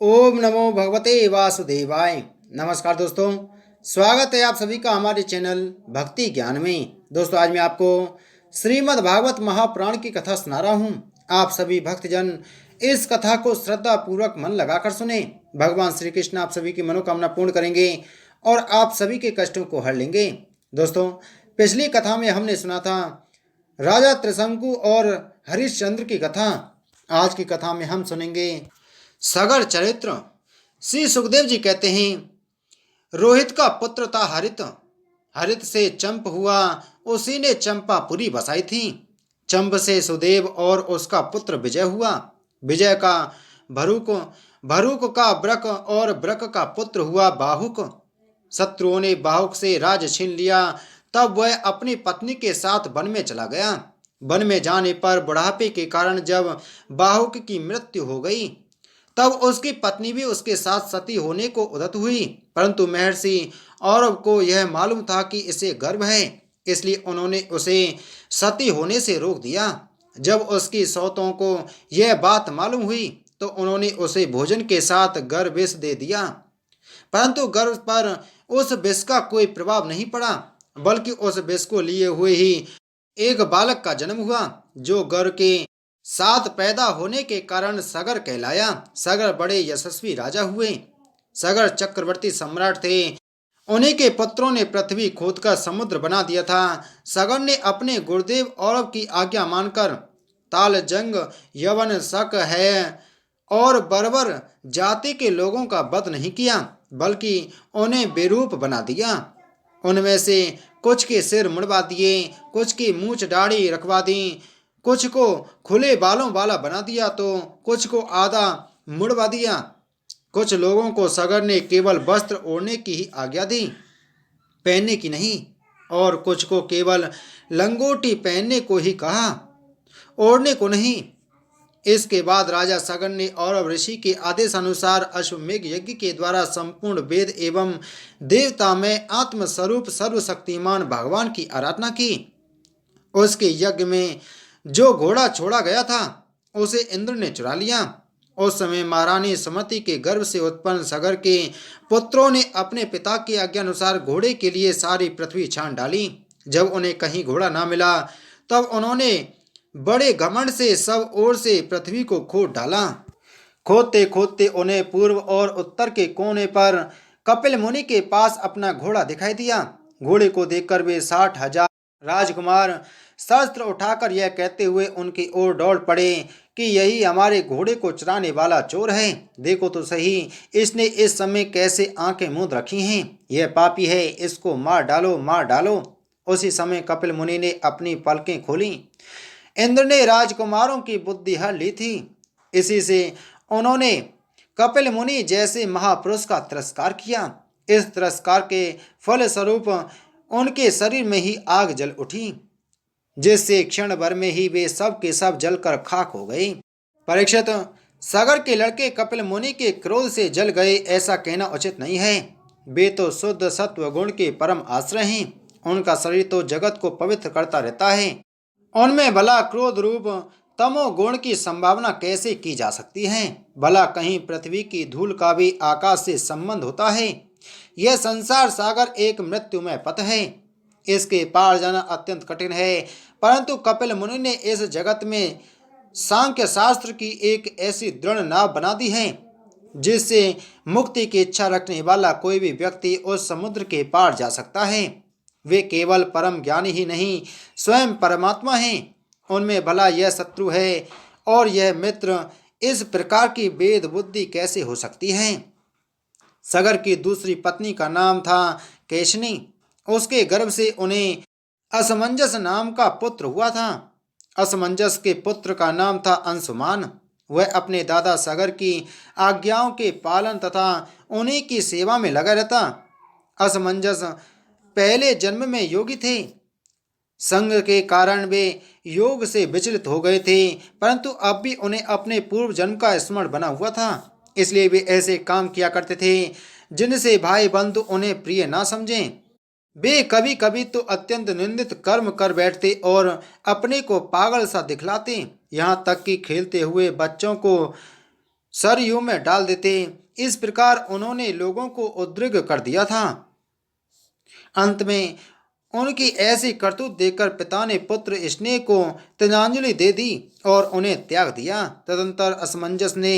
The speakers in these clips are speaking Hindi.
ओम नमो भगवते वासुदेवाय। नमस्कार दोस्तों, स्वागत है आप सभी का हमारे चैनल भक्ति ज्ञान में। दोस्तों, आज मैं आपको श्रीमद् भागवत महापुराण की कथा सुना रहा हूँ। आप सभी भक्तजन इस कथा को श्रद्धा पूर्वक मन लगाकर सुने। भगवान श्री कृष्ण आप सभी की मनोकामना पूर्ण करेंगे और आप सभी के कष्टों को हर लेंगे। दोस्तों, पिछली कथा में हमने सुना था राजा त्रिशंकु और हरिश्चंद्र की कथा। आज की कथा में हम सुनेंगे सगर चरित्र। श्री सुखदेव जी कहते हैं, रोहित का पुत्र था हरित, हरित से चंप हुआ, उसी ने चंपापुरी बसाई थी। चंप से सुदेव और उसका पुत्र विजय हुआ, विजय का भरूक, भरूक का ब्रक और ब्रक का पुत्र हुआ बाहुक। शत्रुओं ने बाहुक से राज छीन लिया, तब वह अपनी पत्नी के साथ वन में चला गया। वन में जाने पर बुढ़ापे के कारण जब बाहुक की मृत्यु हो गई, तब उसकी पत्नी भी उसके साथ सती होने को उद्यत हुई। परंतु महर्षि औरव को यह मालूम था कि इसे गर्भ है, इसलिए उन्होंने उसे सती होने से रोक दिया। जब उसकी सौतों को यह बात मालूम हुई तो उन्होंने उसे भोजन के साथ गर्भ विष दे दिया। परंतु गर्भ पर उस विष का कोई प्रभाव नहीं पड़ा, बल्कि उस विष को लिए हुए ही एक बालक का जन्म हुआ, जो गर्भ के साथ पैदा होने के कारण सगर कहलाया। सगर बड़े यशस्वी राजा हुए। सगर चक्रवर्ती सम्राट थे। उन्हीं के पुत्रों ने पृथ्वी खोदकर समुद्र बना दिया था। सगर ने अपने गुरुदेव औरव की आज्ञा मानकर ताल जंग, यवन, शक है और बर्बर जाति के लोगों का वध नहीं किया, बल्कि उन्हें बेरूप बना दिया। उनमें से कुछ के सिर मुड़वा दिए, कुछ की मूछ दाढ़ी रखवा दी, कुछ को खुले बालों वाला बना दिया तो कुछ को आधा मुड़वा दिया। कुछ लोगों को सगर ने केवल वस्त्र ओढ़ने की ही आज्ञा दी, पहनने की नहीं, और कुछ को केवल लंगोटी पहनने को ही कहा, ओढ़ने को नहीं। इसके बाद राजा सगर ने औरव ऋषि के आदेश अनुसार अश्वमेघ यज्ञ के द्वारा संपूर्ण वेद एवं देवता में आत्मस्वरूप सर्वशक्तिमान भगवान की आराधना की। उसके यज्ञ में जो घोड़ा छोड़ा गया था उसे इंद्र ने चुरा लिया। उस समय महारानी सुमति के गर्भ से उत्पन्न सगर के पुत्रों ने अपने पिता की आज्ञा अनुसार घोड़े के लिए सारी पृथ्वी छान डाली। जब उन्हें कहीं घोड़ा ना मिला, तब उन्होंने बड़े घमंड से सब ओर से पृथ्वी को खोद डाला। खोदते खोदते उन्हें पूर्व और उत्तर के कोने पर कपिल मुनि के पास अपना घोड़ा दिखाई दिया। घोड़े को देखकर वे 60,000 राजकुमार शस्त्र उठाकर यह कहते हुए उनकी ओर दौड़ पड़े कि यही हमारे घोड़े को चुराने वाला चोर है। देखो तो सही, इसने इस समय कैसे आंखें मूंद रखी हैं। यह पापी है, इसको मार डालो, मार डालो। उसी समय कपिल मुनि ने अपनी पलकें खोली। इंद्र ने राजकुमारों की बुद्धि हर ली थी। इसी से उन्होंने कपिल मुनि जैसे महापुरुष का तिरस्कार किया। इस तिरस्कार के फलस्वरूप उनके शरीर में ही आग जल उठी, जिससे क्षण भर में ही वे सब के सब जलकर खाक हो गए। परीक्षित, सगर के लड़के कपिल मुनि के क्रोध से जल गए ऐसा कहना उचित नहीं है। वे तो शुद्ध सत्व गुण के परम आश्रय हैं। उनका शरीर तो जगत को पवित्र करता रहता है। उनमें भला क्रोध रूप तमो गुण की संभावना कैसे की जा सकती है? भला कहीं पृथ्वी की धूल का भी आकाश से संबंध होता है? यह संसार सागर एक मृत्युमय पथ है, इसके पार जाना अत्यंत कठिन है। परंतु कपिल मुनि ने इस जगत में सांख्य शास्त्र की एक ऐसी दृढ़ नाव बना दी है, जिससे मुक्ति की इच्छा रखने वाला कोई भी व्यक्ति उस समुद्र के पार जा सकता है। वे केवल परम ज्ञानी ही नहीं, स्वयं परमात्मा हैं। उनमें भला यह शत्रु है और यह मित्र, इस प्रकार की वेद बुद्धि कैसे हो सकती है? सगर की दूसरी पत्नी का नाम था केशनी। उसके गर्भ से उन्हें असमंजस नाम का पुत्र हुआ था। असमंजस के पुत्र का नाम था अंशुमान। वह अपने दादा सगर की आज्ञाओं के पालन तथा उन्हीं की सेवा में लगा रहता। असमंजस पहले जन्म में योगी थे। संग के कारण वे योग से विचलित हो गए थे, परंतु अब भी उन्हें अपने पूर्व जन्म का स्मरण बना हुआ था। इसलिए वे ऐसे काम किया करते थे जिनसे भाई बंधु उन्हें प्रिय ना समझें। वे कभी कभी तो अत्यंत निंदित कर्म कर बैठते और अपने को पागल सा दिखलाते। यहाँ तक कि खेलते हुए बच्चों को सरयू में डाल देते। इस प्रकार उन्होंने लोगों को उद्विग्न कर दिया था। अंत में उनकी ऐसी करतूत देखकर पिता ने पुत्र स्नेह को तिलांजलि दे दी और उन्हें त्याग दिया। तदंतर असमंजस ने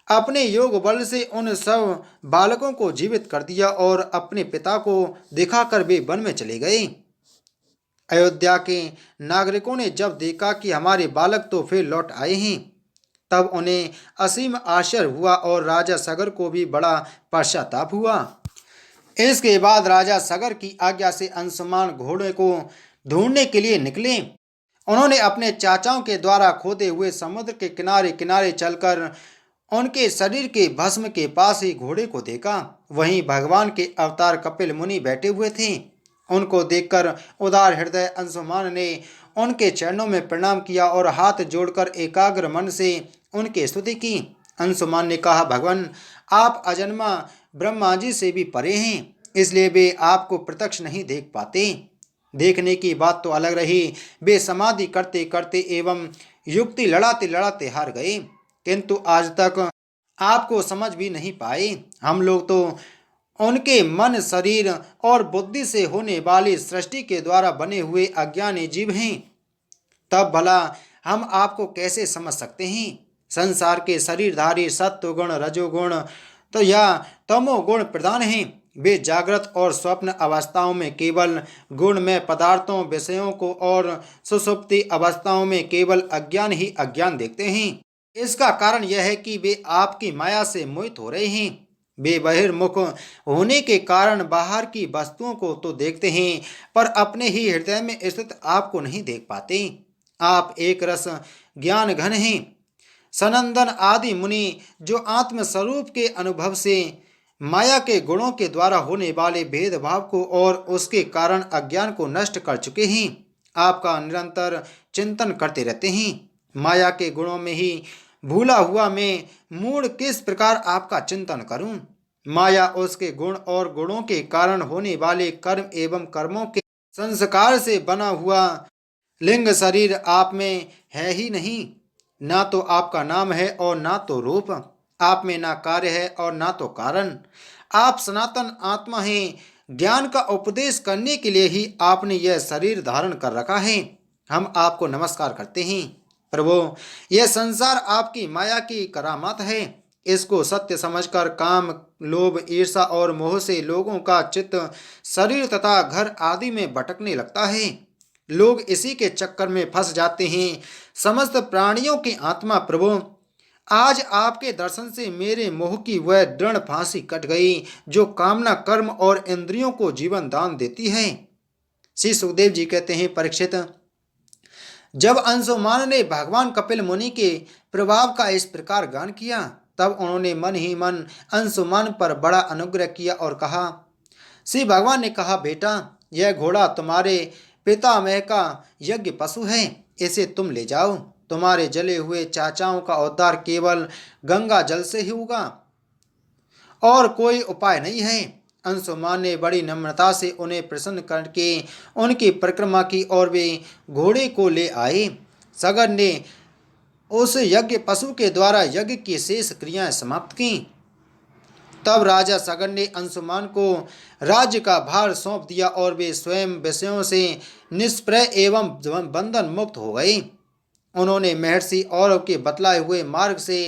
अपने योग बल से उन सब बालकों को जीवित कर दिया और अपने पिता को दिखाकर वे वन में चले गए। अयोध्या के नागरिकों ने जब देखा कि हमारे बालक तो फिर लौट आए हैं, तब उन्हें असीम आश्चर्य हुआ और राजा सगर को भी बड़ा पश्चाताप हुआ। इसके बाद राजा सगर की आज्ञा से अंशुमान घोड़े को ढूंढने के लिए निकले। उन्होंने अपने चाचाओं के द्वारा खोदे हुए समुद्र के किनारे किनारे चलकर उनके शरीर के भस्म के पास ही घोड़े को देखा। वहीं भगवान के अवतार कपिल मुनि बैठे हुए थे। उनको देखकर उदार हृदय अंशुमान ने उनके चरणों में प्रणाम किया और हाथ जोड़कर एकाग्र मन से उनकी स्तुति की। अंशुमान ने कहा, भगवान आप अजन्मा ब्रह्मा जी से भी परे हैं, इसलिए वे आपको प्रत्यक्ष नहीं देख पाते। देखने की बात तो अलग रही, वे समाधि करते करते एवं युक्ति लड़ाते लड़ाते हार गए, किंतु आज तक आपको समझ भी नहीं पाए। हम लोग तो उनके मन, शरीर और बुद्धि से होने वाली सृष्टि के द्वारा बने हुए अज्ञानी जीव हैं, तब भला हम आपको कैसे समझ सकते हैं। संसार के शरीरधारी सत्व गुण, रजोगुण तो या तमोगुण प्रधान हैं। वे जागृत और स्वप्न अवस्थाओं में केवल गुणमय पदार्थों, विषयों को और सुषुप्ति अवस्थाओं में केवल अज्ञान ही अज्ञान देखते हैं। इसका कारण यह है कि वे आपकी माया से मोहित हो रहे हैं। वे बहिर्मुख होने के कारण बाहर की वस्तुओं को तो देखते हैं, पर अपने ही हृदय में स्थित आपको नहीं देख पाते। आप एक रस ज्ञान घन हैं। सनंदन आदि मुनि जो आत्म स्वरूप के अनुभव से माया के गुणों के द्वारा होने वाले भेदभाव को और उसके कारण अज्ञान को नष्ट कर चुके हैं, आपका निरंतर चिंतन करते रहते हैं। माया के गुणों में ही भूला हुआ मैं मूढ़ किस प्रकार आपका चिंतन करूं। माया उसके गुण और गुणों के कारण होने वाले कर्म एवं कर्मों के संस्कार से बना हुआ लिंग शरीर आप में है ही नहीं। ना तो आपका नाम है और ना तो रूप। आप में ना कार्य है और ना तो कारण। आप सनातन आत्मा हैं। ज्ञान का उपदेश करने के लिए ही आपने यह शरीर धारण कर रखा है। हम आपको नमस्कार करते हैं। प्रभु, यह संसार आपकी माया की करामात है। इसको सत्य समझकर काम, लोभ, ईर्षा और मोह से लोगों का चित्त शरीर तथा घर आदि में भटकने लगता है। लोग इसी के चक्कर में फंस जाते हैं। समस्त प्राणियों की आत्मा प्रभु, आज आपके दर्शन से मेरे मोह की वह दृढ़ फांसी कट गई जो कामना, कर्म और इंद्रियों को जीवन दान देती है। श्री सुखदेव जी कहते हैं, परीक्षित, जब अंशुमान ने भगवान कपिल मुनि के प्रभाव का इस प्रकार गान किया, तब उन्होंने मन ही मन अंशुमान पर बड़ा अनुग्रह किया और कहा। श्री भगवान ने कहा, बेटा, यह घोड़ा तुम्हारे पितामह का यज्ञ पशु है, इसे तुम ले जाओ। तुम्हारे जले हुए चाचाओं का उद्धार केवल गंगा जल से ही होगा और कोई उपाय नहीं है। अंशुमान ने बड़ी नम्रता से उन्हें प्रसन्न करके उनकी परिक्रमा की और वे घोड़े को ले आए। सगर ने उस यज्ञ पशु के द्वारा यज्ञ की शेष क्रियाएं समाप्त की। तब राजा सगर ने अंशुमान को राज्य का भार सौंप दिया और वे स्वयं विषयों से निष्प्रय एवं बंधन मुक्त हो गए। उन्होंने महर्षि और के बतलाए हुए मार्ग से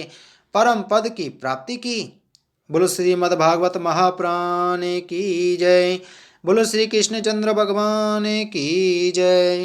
परम पद की प्राप्ति की। बोलो श्रीमद् भागवत महापुराण की जय। बोलो श्री कृष्ण चंद्र भगवान की जय।